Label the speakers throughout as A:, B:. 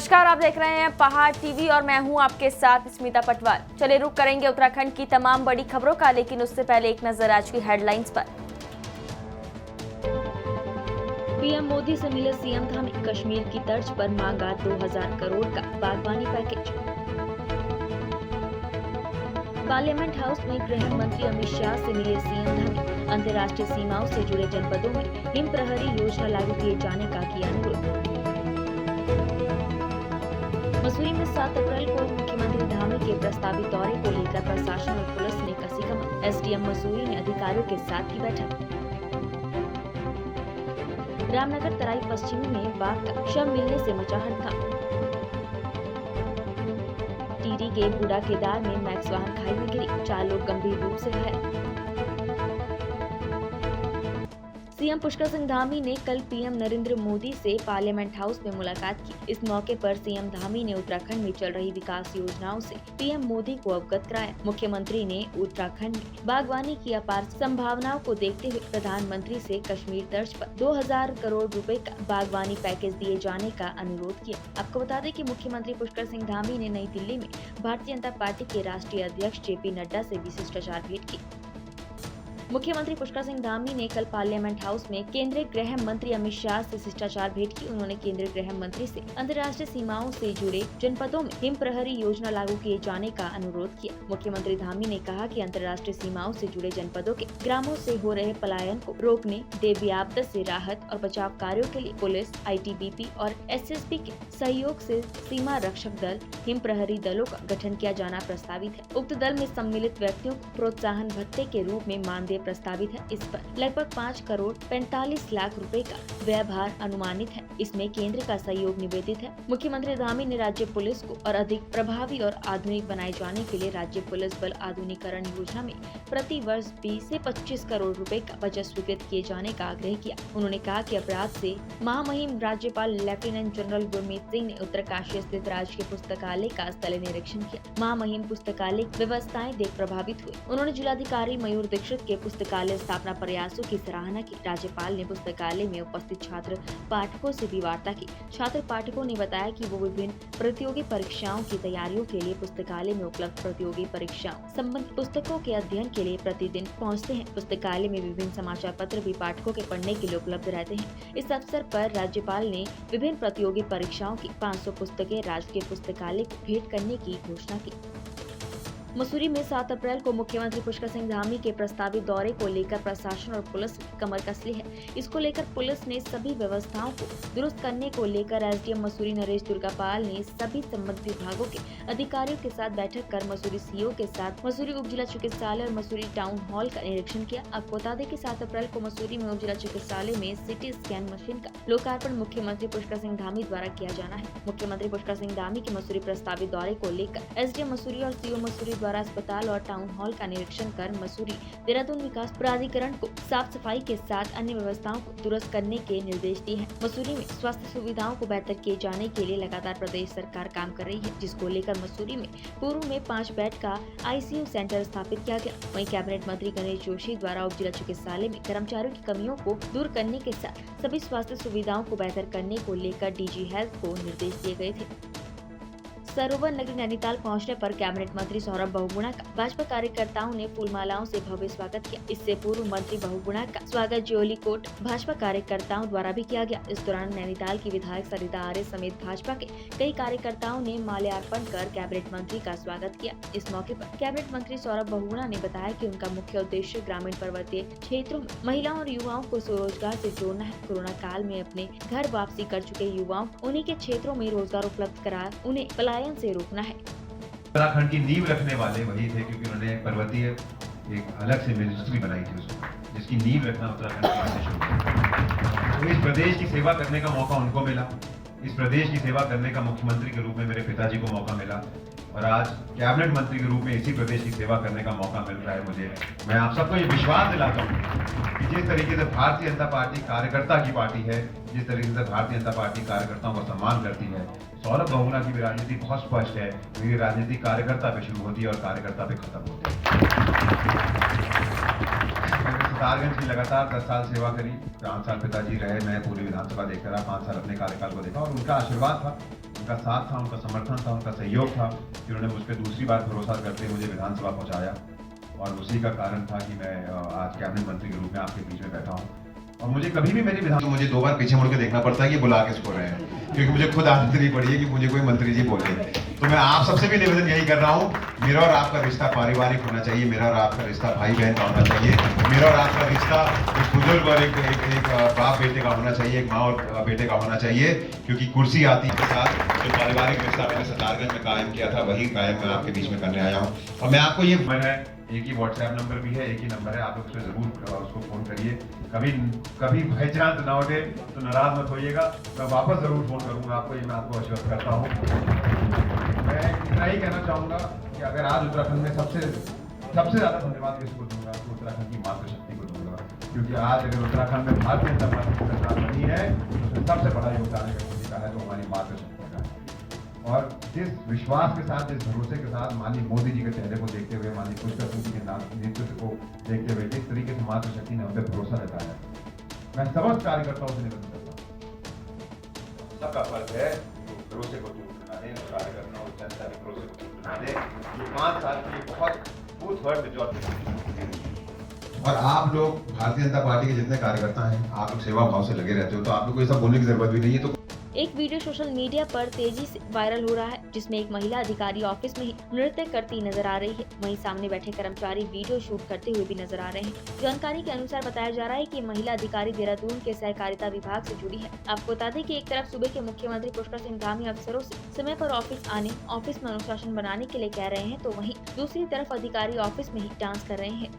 A: नमस्कार, आप देख रहे हैं पहाड़ टीवी और मैं हूं आपके साथ स्मिता पटवाल। चलिए रुक करेंगे उत्तराखंड की तमाम बड़ी खबरों का, लेकिन उससे पहले एक नजर आज की हेडलाइंस पर। पीएम मोदी से मिले सीएम धामी, कश्मीर की तर्ज पर मांगा 2000 करोड़ का बागवानी पैकेज। पार्लियामेंट हाउस में गृह मंत्री अमित शाह से मिले सीएम धामी, अंतर्राष्ट्रीय सीमाओं से जुड़े जनपदों में हिम प्रहरी योजना लागू किए जाने का किया अनुरोध। मसूरी में 7 अप्रैल को मुख्यमंत्री धामी के प्रस्तावित दौरे को लेकर प्रशासन और पुलिस ने कसी कमर। एसडीएम मसूरी ने अधिकारियों के साथ की बैठक। रामनगर तराई पश्चिमी में बाघ का शव मिलने से मचा हड़कंप। टिहरी के बूढ़ा केदार में मैक्स वाहन खाई में गिरी, 4 लोग गंभीर रूप से घायल। सीएम पुष्कर सिंह धामी ने कल पीएम नरेंद्र मोदी से पार्लियामेंट हाउस में मुलाकात की। इस मौके पर सीएम धामी ने उत्तराखंड में चल रही विकास योजनाओं से पीएम मोदी को अवगत कराया। मुख्यमंत्री ने उत्तराखंड में बागवानी की अपार संभावनाओं को देखते हुए प्रधानमंत्री से कश्मीर तर्ज पर 2000 करोड़ रुपए का बागवानी पैकेज दिए जाने का अनुरोध किया। आपको बता दें कि मुख्यमंत्री पुष्कर सिंह धामी ने नई दिल्ली में भारतीय जनता पार्टी के राष्ट्रीय अध्यक्ष जेपी नड्डा से विशिष्टाचार भेंट की। मुख्यमंत्री पुष्कर सिंह धामी ने कल पार्लियामेंट हाउस में केंद्रीय गृह मंत्री अमित शाह से शिष्टाचार भेंट की। उन्होंने केंद्रीय गृह मंत्री से अंतर्राष्ट्रीय सीमाओं से जुड़े जनपदों में हिम प्रहरी योजना लागू किए जाने का अनुरोध किया। मुख्यमंत्री धामी ने कहा कि अंतर्राष्ट्रीय सीमाओं से जुड़े जनपदों के ग्रामों से हो रहे पलायन को रोकने, दैवीय आपदा से राहत और बचाव कार्यों के लिए पुलिस, आईटीबीपी और एसएसबी के सहयोग से सीमा रक्षक दल, हिम प्रहरी दलों का गठन किया जाना प्रस्तावित है। उक्त दल में सम्मिलित व्यक्तियों को प्रोत्साहन भत्ते के रूप में मानदेय प्रस्तावित है। इस पर लगभग 5 करोड़ 45 लाख रुपए का व्यय भार अनुमानित है। इसमें केंद्र का सहयोग निवेदित है। मुख्यमंत्री धामी ने राज्य पुलिस को और अधिक प्रभावी और आधुनिक बनाए जाने के लिए राज्य पुलिस बल आधुनिकीकरण योजना में प्रति वर्ष 20 से 25 करोड़ रुपए का बजट स्वीकृत किए जाने का आग्रह किया। उन्होंने कहा कि अपराध से महामहिम राज्यपाल लेफ्टिनेंट जनरल गुरमीत सिंह ने उत्तरकाशी स्थित राजकीय पुस्तकालय का स्थलीय निरीक्षण किया। महामहिम पुस्तकालय व्यवस्थाएं देख प्रभावित हुए। उन्होंने जिलाधिकारी मयूर दीक्षित के पुस्तकालय स्थापना प्रयासों की सराहना की। राज्यपाल ने पुस्तकालय में उपस्थित छात्र पाठकों से भी वार्ता की। छात्र पाठकों ने बताया कि वो विभिन्न प्रतियोगी परीक्षाओं की तैयारियों के लिए पुस्तकालय में उपलब्ध प्रतियोगी परीक्षाओं संबंधित पुस्तकों के अध्ययन के लिए प्रतिदिन पहुंचते हैं। पुस्तकालय में विभिन्न समाचार पत्र भी पाठकों के पढ़ने के लिए उपलब्ध रहते हैं। इस अवसर पर राज्यपाल ने विभिन्न प्रतियोगी परीक्षाओं की 500 पुस्तकें राजकीय पुस्तकालय को भेंट करने की घोषणा की। मसूरी में 7 अप्रैल को मुख्यमंत्री पुष्कर सिंह धामी के प्रस्तावित दौरे को लेकर प्रशासन और पुलिस की कमर कस ली है। इसको लेकर पुलिस ने सभी व्यवस्थाओं को दुरुस्त करने को लेकर एसडीएम मसूरी नरेश दुर्गापाल ने सभी संबंधित विभागों के अधिकारियों के साथ बैठक कर मसूरी सीओ के साथ मसूरी उप जिला चिकित्सालय और मसूरी टाउन हॉल का निरीक्षण किया। आपको बता दें कि 7 अप्रैल को मसूरी में उप जिला चिकित्सालय में सिटी स्कैन मशीन का लोकार्पण मुख्यमंत्री पुष्कर सिंह धामी द्वारा किया जाना है। मुख्यमंत्री पुष्कर सिंह धामी के मसूरी प्रस्तावित दौरे को लेकर एसडीएम मसूरी और सीओ मसूरी द्वारा अस्पताल और टाउन हॉल का निरीक्षण कर मसूरी देहरादून विकास प्राधिकरण को साफ सफाई के साथ अन्य व्यवस्थाओं को दुरुस्त करने के निर्देश दिए हैं। मसूरी में स्वास्थ्य सुविधाओं को बेहतर किए जाने के लिए लगातार प्रदेश सरकार काम कर रही है, जिसको लेकर मसूरी में पूर्व में 5 बेड का आईसीयू सेंटर स्थापित किया गया। वहीं कैबिनेट मंत्री गणेश जोशी द्वारा उप जिला चिकित्सालय में कर्मचारियों की कमियों को दूर करने के साथ सभी स्वास्थ्य सुविधाओं को बेहतर करने को लेकर डीजी हेल्थ को निर्देश दिए गए थे। सरोवर नगरी नैनीताल पहुंचने पर कैबिनेट मंत्री सौरभ बहुगुणा का भाजपा कार्यकर्ताओं ने फूलमालाओं से भव्य स्वागत किया। इससे पूर्व मंत्री बहुगुणा का स्वागत ज्योली कोट भाजपा कार्यकर्ताओं द्वारा भी किया गया। इस दौरान नैनीताल की विधायक सरिता आर्य समेत भाजपा के कई कार्यकर्ताओं ने माल्यार्पण कर कैबिनेट मंत्री का स्वागत किया। इस मौके पर कैबिनेट मंत्री सौरभ बहुगुणा ने बताया कि उनका मुख्य उद्देश्य ग्रामीण पर्वतीय क्षेत्रों में महिलाओं और युवाओं को स्वरोजगार से जोड़ना है। कोरोना काल में अपने घर वापसी कर चुके युवाओं उन्हीं के क्षेत्रों में रोजगार उपलब्ध करा उन्हें पलायन से रोकना है।
B: उत्तराखंड की नींव रखने वाले वही थे, क्योंकि उन्होंने पर्वतीय एक अलग से मिनिस्ट्री बनाई थी उसमें, जिसकी नींव रखना उत्तराखंड के शुरू हुआ। तो इस प्रदेश की सेवा करने का मौका उनको मिला। इस प्रदेश की सेवा करने का मुख्यमंत्री के रूप में मेरे पिताजी को मौका मिला और आज कैबिनेट मंत्री के रूप में इसी प्रदेश की सेवा करने का मौका मिल रहा है मुझे। मैं आप सबको ये विश्वास दिलाता हूँ कि जिस तरीके से भारतीय जनता पार्टी कार्यकर्ता की पार्टी है, जिस तरीके से भारतीय जनता पार्टी कार्यकर्ताओं का सम्मान करती है, सौरभ बहुगुणा की भी राजनीति बहुत स्पष्ट है। मेरी राजनीति कार्यकर्ता पे शुरू होती है और कार्यकर्ता पे खत्म होती है। सितारगंज की लगातार 10 साल सेवा करी, 5 साल पिताजी रहे, मैं पूरी विधानसभा देखकर रहा, 5 साल अपने कार्यकाल को देखा और उनका आशीर्वाद था। उनका साथ था, उनका समर्थन था, उनका सहयोग था कि उन्होंने मुझ पर दूसरी बार भरोसा करते मुझे विधानसभा पहुंचाया और उसी का कारण था कि मैं आज कैबिनेट मंत्री के रूप में आपके बीच में बैठा हूं। और मुझे कभी भी मेरी विधान मुझे 2 बार पीछे मुड़ के देखना पड़ता है कि बुला किसको रहे हैं, क्योंकि मुझे खुद आदत नहीं पड़ी है कि मुझे कोई मंत्री जी बोले। तो मैं आप सबसे भी निवेदन यही कर रहा हूँ, मेरा और आपका रिश्ता पारिवारिक होना चाहिए, मेरा और आपका रिश्ता भाई बहन का होना चाहिए, मेरा और आपका रिश्ता एक बुजुर्ग और एक बाप बेटे का होना चाहिए, एक माँ और बेटे का होना चाहिए, क्योंकि कुर्सी आती के साथ जो पारिवारिक रिश्ता मैंने सतारगंज में कायम किया था वही कायम मैं आपके बीच में करने आया हूँ। और मैं आपको ये नंबर है, एक ही व्हाट्सएप नंबर भी है, एक ही नंबर है, आप लोग उससे जरूर उसको फोन करिए। कभी बाई चांस ना उठे तो नाराज मत होइएगा, मैं वापस जरूर फोन करूंगा आपको, ये मैं आपको आश्वस्त करता हूँ। मैं इतना ही कहना चाहूंगा कि अगर आज उत्तराखंड में सबसे ज्यादा धन्यवाद किसको दूंगा तो उत्तराखंड की मातृशक्ति को दूंगा, क्योंकि आज अगर उत्तराखंड में भारतीय जनता पार्टी की सरकार बनी है तो उसमें सबसे बड़ा योगदान अगर किसी का है तो हमारी मातृशक्ति का है। और जिस विश्वास के साथ, जिस भरोसे के साथ माननीय मोदी जी के चेहरे को देखते हुए, माननीय पुष्कर सिंह जी के नेतृत्व को देखते हुए जिस तरीके से मातृशक्ति ने उन पर भरोसा जताया है, मैं समस्त कार्यकर्ताओं से निवेदन करता हूँ, सबका फर्ज है भरोसे को दूर करना है, कार्यकर्ताओं जनता के भरोसे को दूर करना है। जो 5 साल की बहुत बूथ मेजॉरिटी, और आप लोग भारतीय जनता पार्टी के जितने कार्यकर्ता हैं, आप लोग सेवा भाव से लगे रहते हो, तो आप लोग को ये सब बोलने की जरूरत भी नहीं है। तो
A: एक वीडियो सोशल मीडिया पर तेजी से वायरल हो रहा है, जिसमें एक महिला अधिकारी ऑफिस में ही नृत्य करती नजर आ रही है। वहीं सामने बैठे कर्मचारी वीडियो शूट करते हुए भी नजर आ रहे हैं। जानकारी के अनुसार बताया जा रहा है कि महिला अधिकारी देहरादून के सहकारिता विभाग से जुड़ी है। आपको बता दें कि एक तरफ सूबे के मुख्यमंत्री पुष्कर सिंह धामी अफसरों से समय पर ऑफिस आने, ऑफिस में अनुशासन बनाने के लिए कह रहे हैं, तो वहीं दूसरी तरफ अधिकारी ऑफिस में ही डांस कर रहे हैं।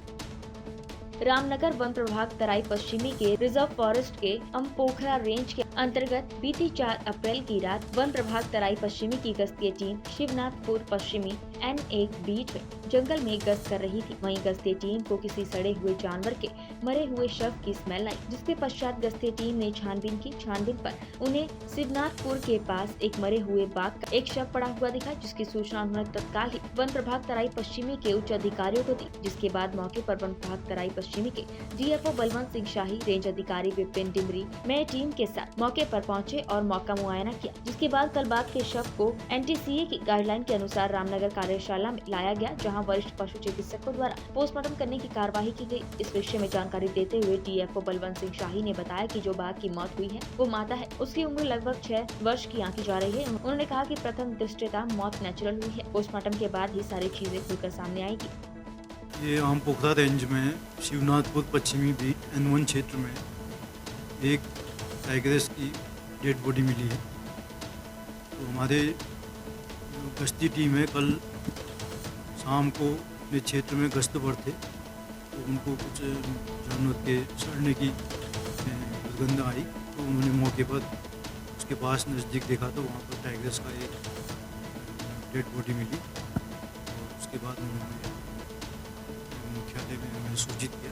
A: रामनगर वन प्रभाग तराई पश्चिमी के रिजर्व फॉरेस्ट के अम्पोखरा रेंज के अंतर्गत बीती 4 अप्रैल की रात वन प्रभाग तराई पश्चिमी की गश्तीय टीम शिवनाथपुर पश्चिमी N1 बीच में जंगल में गश्त कर रही थी। वहीं गश्तीय टीम को किसी सड़े हुए जानवर के मरे हुए शव की स्मेल आई, जिसके पश्चात गश्तीय टीम ने छानबीन की। छानबीन पर उन्हें शिवनाथपुर के पास एक मरे हुए बाघ का एक शव पड़ा हुआ दिखा, जिसकी सूचना उन्होंने तत्काल ही वन प्रभाग तराई पश्चिमी के उच्च अधिकारियों को दी। जिसके बाद मौके पर वन प्रभाग तराई पश्चिमी के DFO बलवंत सिंह शाही, रेंज अधिकारी विपिन डिमरी में टीम के साथ मौके पर पहुंचे और मौका मुआयना किया। जिसके बाद कल बाघ के शव को NTCA की गाइडलाइन के अनुसार रामनगर कार्यशाला में लाया गया, जहां वरिष्ठ पशु चिकित्सकों द्वारा पोस्टमार्टम करने की कार्यवाही की गई। इस विषय में जानकारी देते हुए DFO बलवंत सिंह शाही ने बताया कि जो बाघ की मौत हुई है वो मादा है, उसकी उम्र लगभग 6 वर्ष की आंकी जा रही है। उन्होंने कहा कि प्रथम दृष्टया मौत नेचुरल हुई है, पोस्टमार्टम के बाद ही सारी चीजें खुलकर सामने आएगी।
C: ये आमपोखरा रेंज में शिवनाथपुर पश्चिमी बीट N1 क्षेत्र में एक टाइग्रेस की डेड बॉडी मिली है। तो हमारे जो गश्ती टीम है कल शाम को अपने क्षेत्र में गश्त पर थे, तो उनको कुछ जानवर के सड़ने की दुर्गंध आई, तो उन्होंने मौके पर उसके पास नज़दीक देखा तो वहाँ पर टाइग्रेस का एक डेड बॉडी मिली। और उसके बाद उन्होंने मुख्यालय में हमें सूचित किया,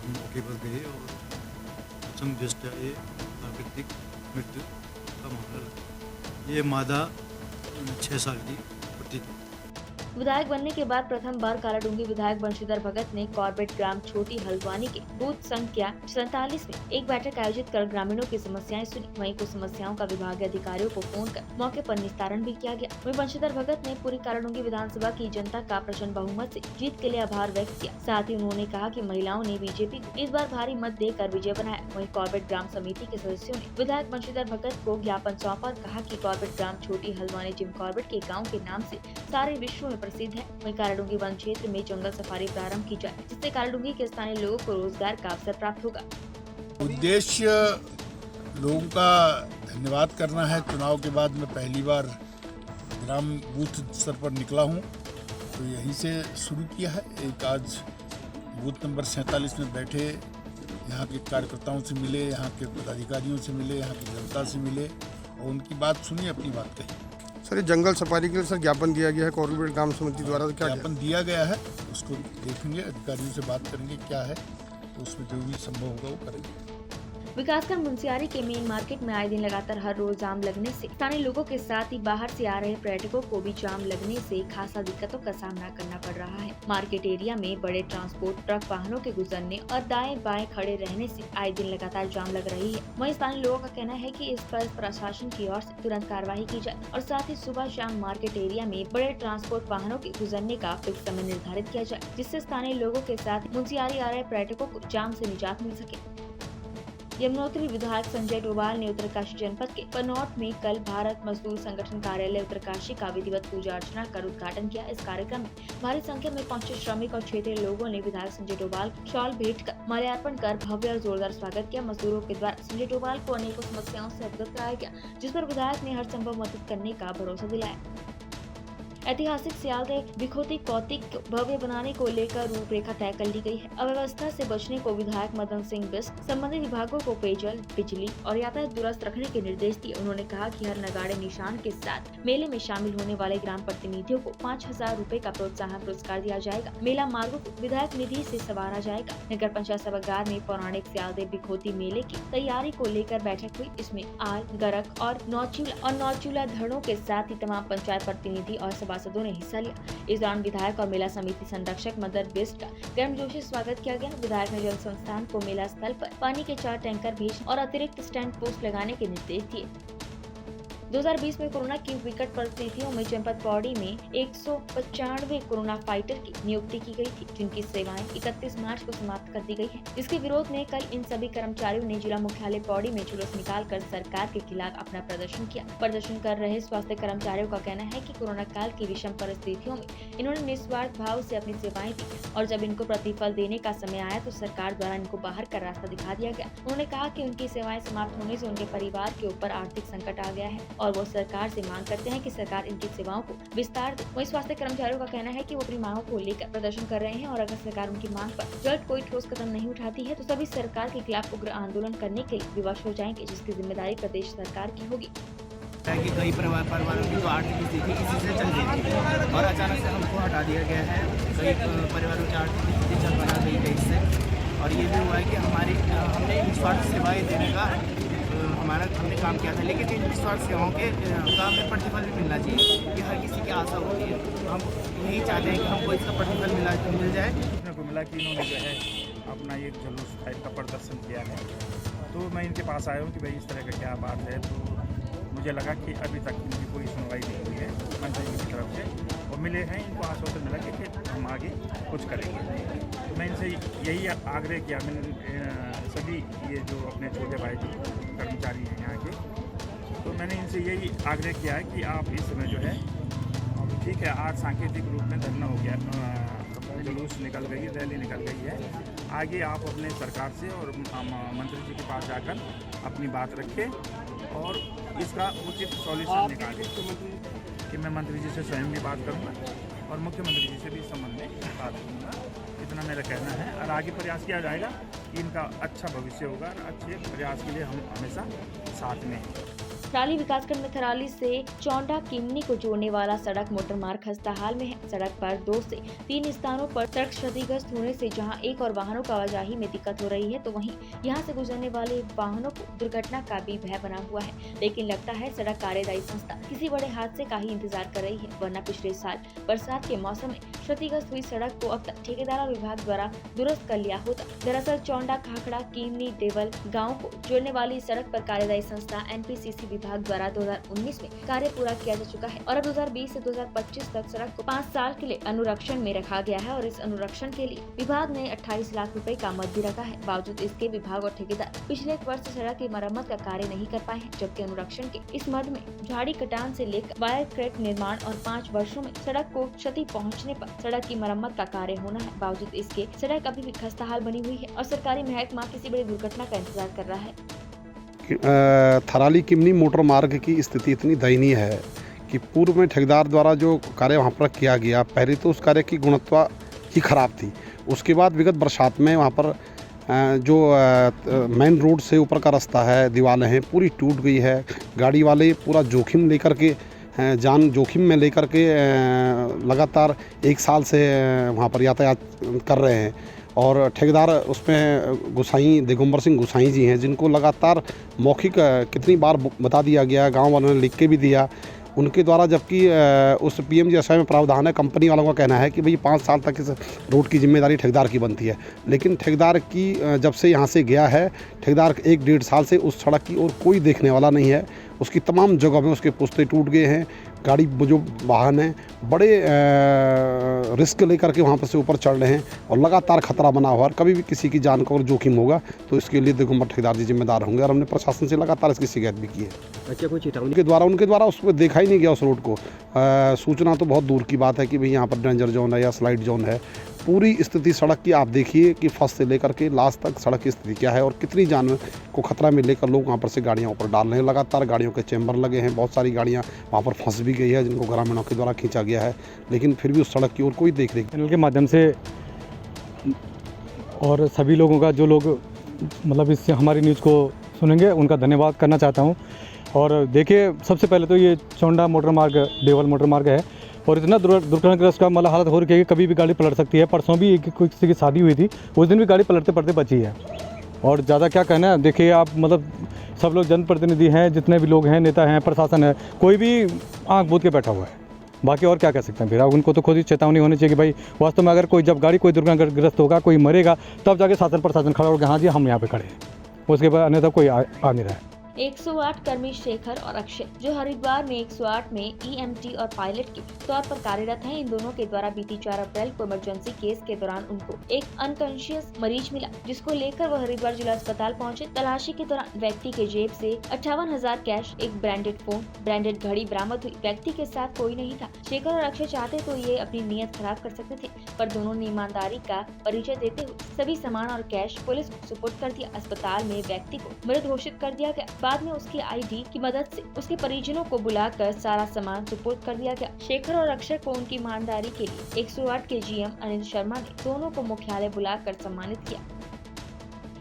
C: हम मौके पर गए और प्रथम दृष्टया ये प्राकृतिक मृत्यु का मामला लगा। ये मादा 6 साल की प्रतीत हुई।
A: विधायक बनने के बाद प्रथम बार कालाडूंगी विधायक बंशीधर भगत ने कॉर्बेट ग्राम छोटी हल्द्वानी के बूथ संख्या 47 में एक बैठक आयोजित कर ग्रामीणों की समस्याएं सुनी। वहीं कुछ समस्याओं का विभागीय अधिकारियों को फोन कर मौके पर निस्तारण भी किया गया। वहीं बंशीधर भगत ने पूरी कालाडूंगी विधानसभा की जनता का प्रचंड बहुमत से जीत के लिए आभार व्यक्त किया। साथ ही उन्होंने कहा कि महिलाओं ने बीजेपी को इस बार भारी मत देकर विजय बनाया। वहीं कॉर्बेट ग्राम समिति के सदस्यों ने विधायक बंशीधर भगत को ज्ञापन सौंपा और कहा कि कॉर्बेट ग्राम छोटी हल्द्वानी जिम कॉर्बेट के गाँव के नाम से सारे विश्व में प्रसिद्ध है। वहीं कालाडूंगी वन क्षेत्र में जंगल सफारी प्रारंभ की जाए, जिससे कालाडूंगी के स्थानीय लोगों को रोजगार का अवसर प्राप्त होगा।
D: उद्देश्य लोगों का धन्यवाद करना है। चुनाव के बाद मैं पहली बार ग्राम बूथ स्तर पर निकला हूं, तो यहीं से शुरू किया है। एक आज बूथ नंबर 47 में बैठे यहाँ के कार्यकर्ताओं से मिले, यहाँ के पदाधिकारियों से मिले, यहाँ की जनता से मिले और उनकी बात सुनी, अपनी बात कही।
E: सर, ये जंगल सफारी के लिए सर ज्ञापन दिया गया है कॉर्बेट ग्राम समिति द्वारा, क्या
D: ज्ञापन दिया गया है, उसको देखेंगे, अधिकारियों से बात करेंगे क्या है, तो उसमें जो भी संभव होगा वो करेंगे।
A: विकासखंड मुंसियारी के मेन मार्केट में आए दिन लगातार हर रोज जाम लगने से स्थानीय लोगों के साथ ही बाहर से आ रहे पर्यटकों को भी जाम लगने से खासा दिक्कतों का सामना करना पड़ रहा है। मार्केट एरिया में बड़े ट्रांसपोर्ट ट्रक वाहनों के गुजरने और दाएं बाएं खड़े रहने से आए दिन लगातार जाम लग रही है। वहीं स्थानीय लोगों का कहना है कि इस पर प्रशासन की ओर से तुरंत कार्रवाई की जाए और साथ ही सुबह शाम मार्केट एरिया में बड़े ट्रांसपोर्ट वाहनों के गुजरने का फिक्स समय निर्धारित किया जाए, जिससे स्थानीय लोगों के साथ मुंसियारी आ रहे पर्यटकों को जाम से निजात मिल सके। यमुनोत्री विधायक संजय डोभाल ने उत्तरकाशी जनपद के पनौट में कल भारत मजदूर संगठन कार्यालय उत्तरकाशी का विधिवत पूजा अर्चना कर उद्घाटन किया। इस कार्यक्रम में भारी संख्या में पहुंचे श्रमिक और क्षेत्रीय लोगों ने विधायक संजय डोभाल को शॉल भेंट कर माल्यार्पण कर भव्य और जोरदार स्वागत किया। मजदूरों के द्वारा संजय डोभाल को अनेकों समस्याओं से अवगत कराया गया, जिस पर विधायक ने हर संभव मदद करने का भरोसा दिलाया। ऐतिहासिक सियालदह बिखोती कौतिक को भव्य बनाने को लेकर रूपरेखा तय कर ली गई है। अव्यवस्था से बचने को विधायक मदन सिंह बिष्ट संबंधित विभागों को पेयजल, बिजली और यातायात दुरुस्त रखने के निर्देश दिए। उन्होंने कहा कि हर नगाड़े निशान के साथ मेले में शामिल होने वाले ग्राम प्रतिनिधियों को 5,000 रुपए का प्रोत्साहन पुरस्कार दिया जाएगा। मेला मार्गों को विधायक निधि से संवारा जाएगा। नगर पंचायत सभागार में पौराणिक सियालदह बिखोती मेले की तैयारी को लेकर बैठक हुई। इसमें आल, गरक और नौचूला धड़ों के साथ ही तमाम पंचायत प्रतिनिधि और सभासदों ने हिस्सा लिया। इस दौरान विधायक और मेला समिति संरक्षक मदन बिष्ट का गर्मजोशी स्वागत किया गया। विधायक ने जल संस्थान को मेला स्थल पर पानी के 4 टैंकर भेजने और अतिरिक्त स्टैंड पोस्ट लगाने के निर्देश दिए। 2020 में कोरोना की विकट परिस्थितियों में जनपद पौड़ी में 195 कोरोना फाइटर की नियुक्ति की गई थी, जिनकी सेवाएं 31 मार्च को समाप्त कर दी गई है। इसके विरोध में कल इन सभी कर्मचारियों ने जिला मुख्यालय पौड़ी में जुलूस निकालकर सरकार के खिलाफ अपना प्रदर्शन किया। प्रदर्शन कर रहे स्वास्थ्य कर्मचारियों का कहना है कि कोरोना काल की विषम परिस्थितियों में इन्होंने निस्वार्थ भाव से अपनी सेवाएं दी और जब इनको प्रतिफल देने का समय आया तो सरकार द्वारा इनको बाहर का रास्ता दिखा दिया गया। उन्होंने कहा कि उनकी सेवाएं समाप्त होने से उनके परिवार के ऊपर आर्थिक संकट आ गया है और वो सरकार से मांग करते हैं कि सरकार इनकी सेवाओं को विस्तार दे। वहीं स्वास्थ्य कर्मचारियों का कहना है कि वो अपनी मांगों को लेकर प्रदर्शन कर रहे हैं और अगर सरकार उनकी मांग पर जल्द कोई ठोस कदम नहीं उठाती है तो सभी सरकार के खिलाफ उग्र आंदोलन करने के लिए विवश हो जाएंगे, जिसकी जिम्मेदारी प्रदेश सरकार की होगी।
F: कि कई परिवारों की जो आर्थिक स्थिति इसी से चल रही थी और अचानक से हमको हटा दिया गया है। कई परिवारों की आर्थिक स्थिति चल बना गई है इससे, और ये भी हुआ है कि हमने निस्वार्थ सेवाएं देने का हमने काम किया था, लेकिन इन निस्वार्थ सेवाओं के का हमें प्रतिफल भी मिलना चाहिए। कि हर किसी की आशा होती है, हम यही चाहते हैं कि हमको इसका प्रतिफल मिल जाए।
G: देखने को मिला कि इन्होंने जो है अपना एक जुलूस टाइप का प्रदर्शन किया है, तो मैं इनके पास आया हूँ कि भाई इस तरह का क्या बात है। तो मुझे लगा कि अभी तक इनकी कोई सुनवाई नहीं हुई है मंत्री जी की तरफ से, और मिले हैं इनको आश्वासन मिला कि फिर हम आगे कुछ करेंगे। तो मैं इनसे यही आग्रह किया, मैंने सभी ये जो अपने छोटे भाई जो कर्मचारी हैं यहाँ के, तो मैंने इनसे यही आग्रह किया है कि आप इस समय जो है, ठीक है आज सांकेतिक रूप में धरना हो गया, जुलूस निकल गई, रैली निकल गई है, आगे आप अपने सरकार से और मंत्री जी के पास जाकर अपनी बात रखें और इसका उचित सॉल्यूशन निकालें। कि मैं मंत्री जी से स्वयं भी बात करूंगा और मुख्यमंत्री जी से भी इस संबंध में बात करूंगा। इतना मेरा कहना है और आगे प्रयास किया जाएगा कि इनका अच्छा भविष्य होगा और अच्छे प्रयास के लिए हम हमेशा साथ में हैं।
A: थराली विकासखंड में थराली से चौंडा किमनी को जोड़ने वाला सड़क मोटर मार्ग खस्ता हाल में है। सड़क पर 2 से 3 स्थानों पर सड़क क्षतिग्रस्त होने से जहां एक और वाहनों का आवाजाही में दिक्कत हो रही है, तो वहीं यहां से गुजरने वाले वाहनों को दुर्घटना का भी भय बना हुआ है। लेकिन लगता है सड़क कार्यदायी संस्था किसी बड़े हादसे का ही इंतजार कर रही है, वरना पिछले साल बरसात के मौसम में क्षतिग्रस्त हुई सड़क को अब तक ठेकेदार विभाग द्वारा दुरुस्त कर लिया होता। दरअसल चौंडा खाखड़ा किमनी देवल गाँव को जोड़ने वाली सड़क पर कार्यदायी संस्था NPCC विभाग द्वारा 2019 में कार्य पूरा किया जा चुका है और अब 2020 से 2025 तक सड़क को 5 साल के लिए अनुरक्षण में रखा गया है और इस अनुरक्षण के लिए विभाग ने 28 लाख रुपए का मद भी रखा है। बावजूद इसके विभाग और ठेकेदार पिछले 1 वर्ष से सड़क की मरम्मत का कार्य नहीं कर पाए हैं, जबकि अनुरक्षण के इस मद में झाड़ी कटान से लेकर वायर क्रेट निर्माण और 5 वर्षों में सड़क को क्षति पहुँचने पर सड़क की मरम्मत का कार्य होना है। बावजूद इसके सड़क अभी भी खस्ताहाल बनी हुई है और सरकारी महकमा किसी बड़ी दुर्घटना का इंतजार कर रहा है।
E: थराली किमनी मोटर मार्ग की स्थिति इतनी दयनीय है कि पूर्व में ठेकेदार द्वारा जो कार्य वहाँ पर किया गया, पहले तो उस कार्य की गुणवत्ता ही खराब थी। उसके बाद विगत बरसात में वहाँ पर जो मेन रोड से ऊपर का रास्ता है, दीवारें हैं पूरी टूट गई है। गाड़ी वाले पूरा जोखिम लेकर के, जान जोखिम में लेकर के लगातार 1 साल से वहाँ पर यातायात कर रहे हैं और ठेकेदार उसमें गुसाई दिगंबर सिंह गुसाई जी हैं, जिनको लगातार मौखिक कितनी बार बता दिया गया, गांव वालों ने लिख के भी दिया उनके द्वारा, जबकि उस PMGSY में प्रावधान है, कंपनी वालों का कहना है कि भाई 5 साल तक इस रोड की जिम्मेदारी ठेकेदार की बनती है। लेकिन ठेकेदार की जब से यहाँ से गया है, ठेकेदार 1-1.5 साल से उस सड़क की और कोई देखने वाला नहीं है। उसकी तमाम जगहों में उसके पुस्ते टूट गए हैं, गाड़ी जो वाहन हैं बड़े रिस्क लेकर के वहाँ पर से ऊपर चढ़ रहे हैं और लगातार खतरा बना हुआ है। कभी भी किसी की जान को अगर जोखिम होगा तो इसके लिए दिगंबर ठेकेदार जी जिम्मेदार होंगे और हमने प्रशासन से लगातार इसकी शिकायत भी की है।
H: अच्छा, कोई चेतावनी
E: उनके द्वारा उसको देखा ही नहीं गया उस रोड को। सूचना तो बहुत दूर की बात है कि भाई यहाँ पर डेंजर जोन है या स्लाइड जोन है। पूरी स्थिति सड़क की आप देखिए कि फर्स्ट से लेकर के लास्ट तक सड़क की स्थिति क्या है और कितनी जान को खतरा में लेकर लोग वहाँ पर से गाड़ियाँ ऊपर डाल रहे हैं। लगातार गाड़ियों के चैम्बर लगे हैं, बहुत सारी गाड़ियाँ वहाँ पर फंस भी गई है जिनको ग्रामीणों के द्वारा खींचा गया है, लेकिन फिर भी उस सड़क की ओर कोई देख रेख।
I: चैनल के माध्यम से और सभी लोगों का, जो लोग मतलब इससे हमारी न्यूज़ को सुनेंगे, उनका धन्यवाद करना चाहता हूँ। और देखिए, सबसे पहले तो ये चौंडा मोटर मार्ग, देवल मोटर मार्ग है और इतना दुर्घटनाग्रस्त का मतलब हालत हो रही है कि कभी भी गाड़ी पलट सकती है। परसों भी किसी की शादी हुई थी, उस दिन भी गाड़ी पलटते पलटते बची है। और ज़्यादा क्या कहना है, देखिए आप, मतलब सब लोग जनप्रतिनिधि हैं, जितने भी लोग हैं, नेता हैं, प्रशासन है, कोई भी आँख बूझ के बैठा हुआ है। बाकी और क्या कह सकते हैं फिर, अब उनको तो खुद ही चेतावनी होनी चाहिए कि भाई वास्तव में अगर जब गाड़ी कोई दुर्घटनाग्रस्त होगा, कोई मरेगा, तब जाके शासन प्रशासन खड़ा होगा, हाँ जी हम यहाँ पे खड़े हैं। उसके बाद अन्यथा कोई आ नहीं रहा है।
A: 108 कर्मी शेखर और अक्षय, जो हरिद्वार में 108 में EMT और पायलट के तौर पर कार्यरत हैं, इन दोनों के द्वारा बीती 4 अप्रैल को इमरजेंसी केस के दौरान उनको एक अनकॉन्शियस मरीज मिला, जिसको लेकर वह हरिद्वार जिला अस्पताल पहुंचे। तलाशी के दौरान व्यक्ति के जेब से 58,000 कैश, एक ब्रांडेड फोन, ब्रांडेड घड़ी बरामद हुई। व्यक्ति के साथ कोई नहीं था। शेखर और अक्षय चाहते तो ये अपनी नीयत खराब कर सकते थे, पर दोनों ने ईमानदारी का परिचय देते हुए सभी सामान और कैश पुलिस को सुपुर्द कर दिया। अस्पताल में व्यक्ति को मृत घोषित कर दिया गया। बाद में उसकी ID की मदद से उसके परिजनों को बुलाकर सारा सामान सुपुर्द कर दिया गया। शेखर और अक्षय को उनकी ईमानदारी के लिए 108 के GM अनिल शर्मा ने दोनों को मुख्यालय बुलाकर सम्मानित किया।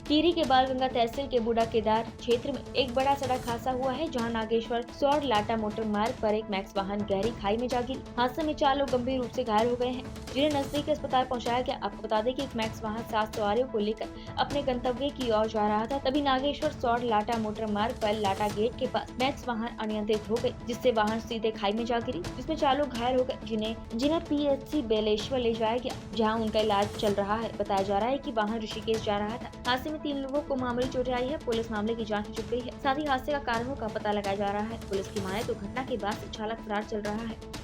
A: टिहरी के बालगंगा तहसील के बूढ़ा केदार क्षेत्र में एक बड़ा सड़क हादसा हुआ है, जहां नागेश्वर सौर लाटा मोटर मार्ग पर एक मैक्स वाहन गहरी खाई में जा गिरी। हादसे में 4 लोग गंभीर रूप से घायल हो गए हैं, जिन्हें नजदीकी अस्पताल पहुंचाया गया। आपको बता दें कि एक मैक्स वाहन 7 सवारियों को लेकर अपने गंतव्य की ओर जा रहा था, तभी नागेश्वर सौर लाटा मोटर मार्ग पर लाटा गेट के पास मैक्स वाहन अनियंत्रित हो गई, जिससे वाहन सीधे खाई में जा गिरी, जिसमें 4 लोग घायल हो गए, जिन्हें PHC बेलेश्वर ले जाया गया, जहाँ उनका इलाज चल रहा है। बताया जा रहा है कि वाहन ऋषिकेश जा रहा था। हादसे में 3 लोगों को मामूली चोटें आई है। पुलिस मामले की जांच में जुट गई है। साथ ही हादसे का कारणों का पता लगाया जा रहा है। पुलिस की माने तो घटना के बाद से चालक फरार चल रहा है।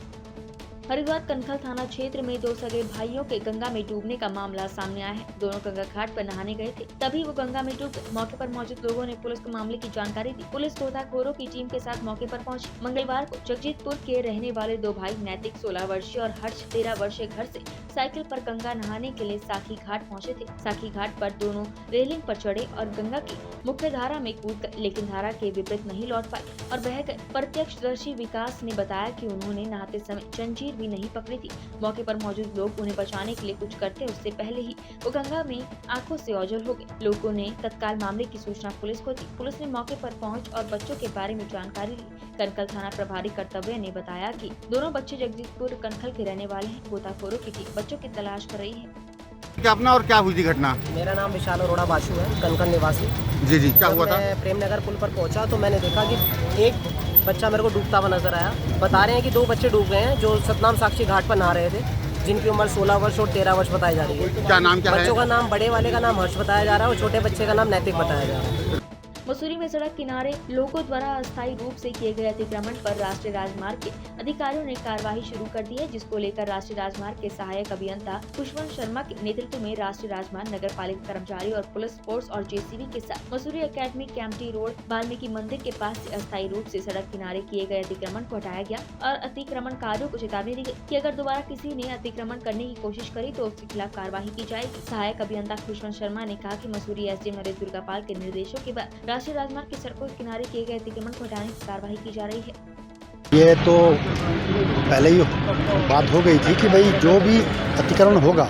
A: हरिद्वार कनखल थाना क्षेत्र में 2 सगे भाइयों के गंगा में डूबने का मामला सामने आया है। दोनों गंगा घाट पर नहाने गए थे, तभी वो गंगा में डूब गए। मौके पर मौजूद लोगों ने पुलिस को मामले की जानकारी दी। पुलिस गोताखोरों की टीम के साथ मौके पर पहुंची। मंगलवार को जगजीतपुर के रहने वाले 2 भाई नैतिक 16 वर्षीय और हर्ष 13 वर्षीय घर से साइकिल पर गंगा नहाने के लिए साखी घाट पहुंचे थे। साखी घाट पर दोनों रेलिंग पर चढ़े और गंगा की मुख्य धारा में कूद गए, लेकिन धारा के विपरीत नहीं लौट पाए और बह गए। प्रत्यक्षदर्शी विकास ने बताया कि उन्होंने नहाते समय जंजीर भी नहीं पकड़ी थी। मौके पर मौजूद लोग उन्हें बचाने के लिए कुछ करते उससे पहले ही वो गंगा में आंखों से ओझल हो गए। लोगों ने तत्काल मामले की सूचना पुलिस को दी। पुलिस ने मौके पर पहुंच और बच्चों के बारे में जानकारी ली। कनखल थाना प्रभारी कर्तव्य ने बताया कि दोनों बच्चे जगजीतपुर कनखल के रहने वाले हैं। गोताखोरों की टीम बच्चों की तलाश कर रही है।
H: क्या अपना और क्या हुई थी घटना?
J: मेरा नाम विशाल अरोड़ा बाशु है, कनखल निवासी।
H: जी, क्या हुआ था?
J: मैं प्रेमनगर पुल पर पहुंचा तो मैंने देखा कि एक बच्चा मेरे को डूबता हुआ नजर आया। बता रहे हैं कि 2 बच्चे डूब गए हैं जो सतनाम साक्षी घाट पर नहा रहे थे, जिनकी उम्र 16 वर्ष और 13 वर्ष बताई जा रही है।
H: क्या नाम क्या है?
J: बच्चों का नाम, बड़े वाले का नाम हर्ष बताया जा रहा है और छोटे बच्चे का नाम नैतिक बताया जा रहा है।
A: मसूरी में सड़क किनारे लोगों द्वारा अस्थायी रूप से किए गए अतिक्रमण पर राष्ट्रीय राजमार्ग के अधिकारियों ने कार्यवाही शुरू कर दी है, जिसको लेकर राष्ट्रीय राजमार्ग के सहायक अभियंता खुशवंत शर्मा के नेतृत्व में राष्ट्रीय राजमार्ग नगर पालिका कर्मचारी और पुलिस फोर्स और JCB के साथ मसूरी एकेडमी, कैंपटी रोड, वाल्मीकि मंदिर के पास से अस्थायी रूप से सड़क किनारे किए गए अतिक्रमण को हटाया गया और अतिक्रमणकारियों को चेतावनी दी गई कि अगर दोबारा किसी ने अतिक्रमण करने की कोशिश करी तो उसके खिलाफ कार्यवाही की जाएगी। सहायक अभियंता खुशवंत शर्मा ने कहा कि मसूरी SDM नरेश दुर्गापाल के निर्देशों के बाद राष्ट्रीय राजमार्ग की सड़कों के किनारे किए गए अतिक्रमण को हटाने की कार्यवाही की जा रही है।
K: ये तो पहले ही बात हो गई थी कि भाई जो भी अतिक्रमण होगा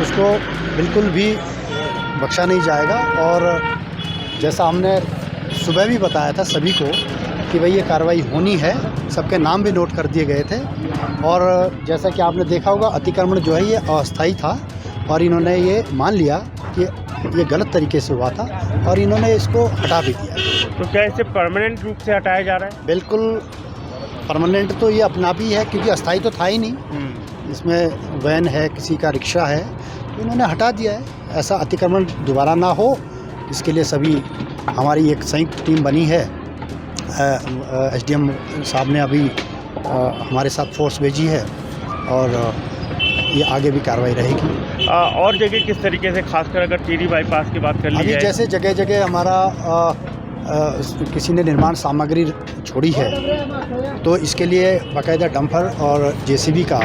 K: उसको बिल्कुल भी बख्शा नहीं जाएगा और जैसा हमने सुबह भी बताया था सभी को कि भाई ये कार्रवाई होनी है, सबके नाम भी नोट कर दिए गए थे। और जैसा कि आपने देखा होगा अतिक्रमण जो है ये अस्थायी था और इन्होंने ये मान लिया कि ये गलत तरीके से हुआ था और इन्होंने इसको हटा भी दिया।
G: तो क्या इसे परमानेंट रूप से हटाया जा रहा है?
K: बिल्कुल परमानेंट तो ये अपना भी है, क्योंकि अस्थायी तो था ही नहीं। इसमें वैन है, किसी का रिक्शा है, तो इन्होंने हटा दिया है। ऐसा अतिक्रमण दोबारा ना हो, इसके लिए सभी हमारी एक संयुक्त टीम बनी है। एसडीएम साहब ने अभी हमारे साथ फोर्स भेजी है और ये आगे भी कार्रवाई रहेगी।
G: और जगह किस तरीके से, खासकर अगर टिहरी बाईपास की बात कर ली
K: अभी
G: जाए,
K: जैसे जगह जगह हमारा किसी ने निर्माण सामग्री छोड़ी है, तो इसके लिए बाकायदा डंपर और जेसीबी का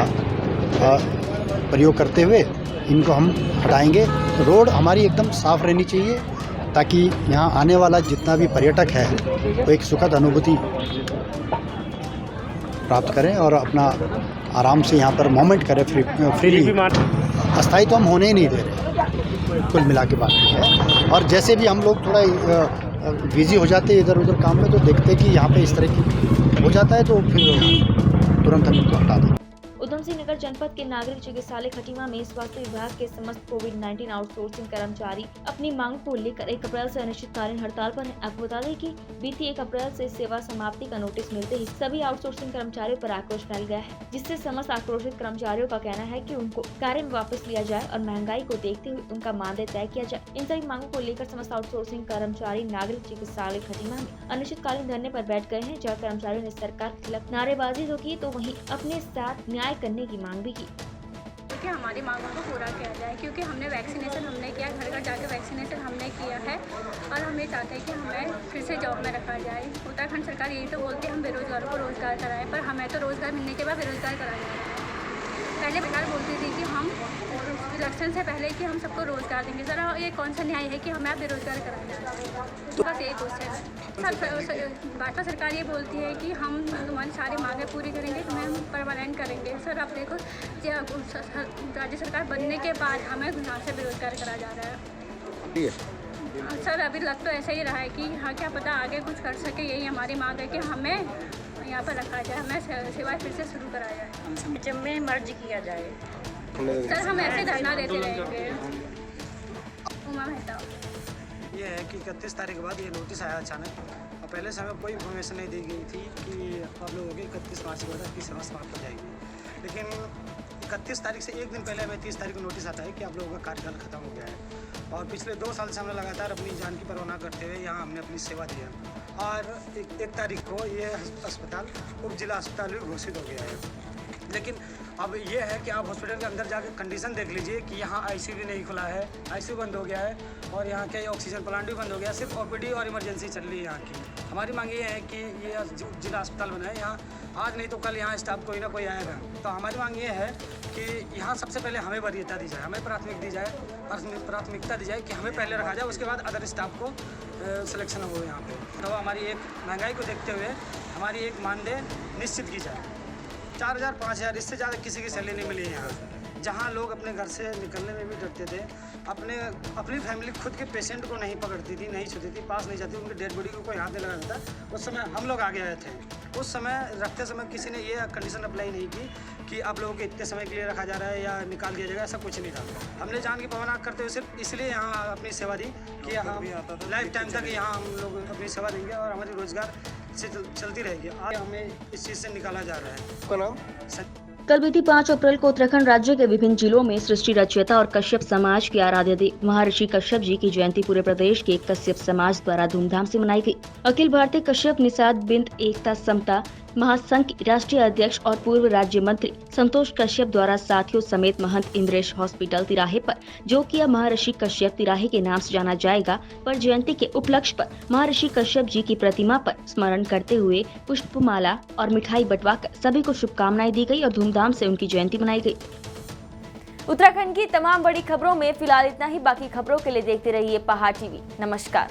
K: प्रयोग करते हुए इनको हम हटाएंगे। रोड हमारी एकदम साफ़ रहनी चाहिए ताकि यहाँ आने वाला जितना भी पर्यटक है वो एक सुखद अनुभूति प्राप्त करें और अपना आराम से यहाँ पर मोमेंट करें फ्रीली। अस्थायी तो हम होने ही नहीं दे रहे, कुल मिला के बात है। और जैसे भी हम लोग थोड़ा बिजी हो जाते हैं इधर उधर काम में, तो देखते कि यहाँ पे इस तरह की हो जाता है तो फिर तुरंत हम इनको हटा दें।
A: उधम सिंह नगर जनपद के नागरिक चिकित्सालय खटीमा में स्वास्थ्य विभाग के समस्त कोविड-19 आउटसोर्सिंग कर्मचारी अपनी मांग को लेकर 1 अप्रैल से अनिश्चितकालीन हड़ताल पर हैं। आपको बता दें कि बीती 1 अप्रैल से सेवा समाप्ति का नोटिस मिलते ही सभी आउटसोर्सिंग कर्मचारियों पर आक्रोश फैल गया है, जिससे समस्त आक्रोशित कर्मचारियों का कहना है कि उनको कार्य में वापस लिया जाए और महंगाई को देखते हुए उनका मानदेय तय किया जाए। इन सभी मांगों को लेकर समस्त आउटसोर्सिंग कर्मचारी नागरिक चिकित्सालय खटीमा में अनिश्चितकालीन धरने पर बैठ गए हैं, जहाँ कर्मचारियों ने सरकार के खिलाफ नारेबाजी तो की, तो वहीं अपने साथ न्याय करने की मांग भी की।
L: कि हमारी मांगों को पूरा किया जाए, क्योंकि हमने वैक्सीनेशन हमने किया, घर घर जाके वैक्सीनेशन हमने किया है और हम ये चाहते हैं कि हमें फिर से जॉब में रखा जाए। उत्तराखंड सरकार यही तो बोलती है हम बेरोजगारों को रोजगार कराएं, पर हमें तो रोजगार मिलने के बाद बेरोजगार कराया जाए। पहले सरकार बोलती थी कि हम इलेक्शन से पहले कि हम सबको रोजगार देंगे। सर ये कौन सा न्याय है कि हमें आप बेरोजगार कराएं? तो बस यही क्वेश्चन है। भाजपा सरकार ये बोलती है कि हम तुम्हारी सारी मांगें पूरी करेंगे, तुम्हें हम परमानेंट करेंगे। सर आप देखो, राज्य सरकार बनने के बाद हमें यहाँ से बेरोजगार करा जा रहा है। सर अभी लग तो ऐसा ही रहा है कि हाँ क्या पता आगे कुछ कर सके। यही हमारी मांग है कि हमें यहाँ पर रखा जाए, हमें सेवा फिर से शुरू कराया जाए, जब में मर्ज किया जाए। सर हम ऐसे धरना देते रहेंगे। उमा मेहता।
M: ये है कि 31 तारीख के बाद ये नोटिस आया अचानक, और पहले से हमें कोई इन्फॉर्मेशन नहीं दी गई थी कि आप लोगों की 31 मार्च के बाद आपकी सेवा समाप्त हो जाएगी। लेकिन 31 तारीख से एक दिन पहले हमें 30 तारीख को नोटिस आता है कि आप लोगों का कार्यकाल खत्म हो गया है। और पिछले 2 साल से हमने लगातार अपनी जान की परवाह करते हुए यहाँ हमने अपनी सेवा दी है, और 1 तारीख को ये अस्पताल उप जिला अस्पताल भी घोषित हो गया है। लेकिन अब ये है कि आप हॉस्पिटल के अंदर जाकर कंडीशन देख लीजिए कि यहाँ आईसीयू भी नहीं खुला है, आईसीयू बंद हो गया है, और यहाँ के ऑक्सीजन प्लांट भी बंद हो गया, सिर्फ ओपीडी और इमरजेंसी चल रही है यहाँ की। हमारी मांग ये है कि ये जिला अस्पताल बनाए, यहाँ आज नहीं तो कल यहाँ स्टाफ कोई ना कोई आएगा। तो हमारी मांग ये है कि यहाँ सबसे पहले हमें वरीयता दी जाए, हमें प्राथमिकता दी जाए कि हमें पहले रखा जाए, उसके बाद अदर स्टाफ को सिलेक्शन हो यहाँ पे। तो हमारी एक महंगाई को देखते हुए हमारी एक मानदेय निश्चित की जाए। 4000 5000 इससे ज़्यादा किसी की सैलरी नहीं मिली है यहाँ, जहाँ लोग अपने घर से निकलने में भी डरते थे। अपनी फैमिली खुद के पेशेंट को नहीं पकड़ती थी, नहीं छूती थी, पास नहीं जाती, उनकी डेड बॉडी को कोई हाथ नहीं लगाता था। उस समय हम लोग आगे आए थे। उस समय रखते समय किसी ने ये कंडीशन अप्लाई नहीं की कि आप लोगों को इतने समय के लिए रखा जा रहा है या निकाल दिया जाएगा, ऐसा कुछ नहीं था। हमने जान की परवाह करते हुए सिर्फ इसलिए यहाँ अपनी सेवा दी कि हम लाइफ टाइम तक यहाँ हम लोग अपनी सेवा देंगे और हमारी रोजगार से चलती रहेगी। आज हमें इस चीज़ से निकाला जा रहा है।
A: कल बीती 5 अप्रैल को उत्तराखंड राज्य के विभिन्न जिलों में सृष्टि रचयिता और कश्यप समाज के आराध्य देव महर्षि कश्यप जी की जयंती पूरे प्रदेश के कश्यप समाज द्वारा धूमधाम से मनाई गई। अखिल भारतीय कश्यप निषाद बिंद एकता समता महासंघ के राष्ट्रीय अध्यक्ष और पूर्व राज्य मंत्री संतोष कश्यप द्वारा साथियों समेत महंत इंद्रेश हॉस्पिटल तिराहे पर, जो कि अब महर्षि कश्यप तिराहे के नाम से जाना जाएगा, पर जयंती के उपलक्ष्य पर महर्षि कश्यप जी की प्रतिमा पर स्मरण करते हुए पुष्पमाला और मिठाई बंटवाकर सभी को शुभकामनाएं दी गई और धूमधाम से उनकी जयंती मनाई गई। उत्तराखंड की तमाम बड़ी खबरों में फिलहाल इतना ही। बाकी खबरों के लिए देखते रहिए पहाड़ टीवी। नमस्कार।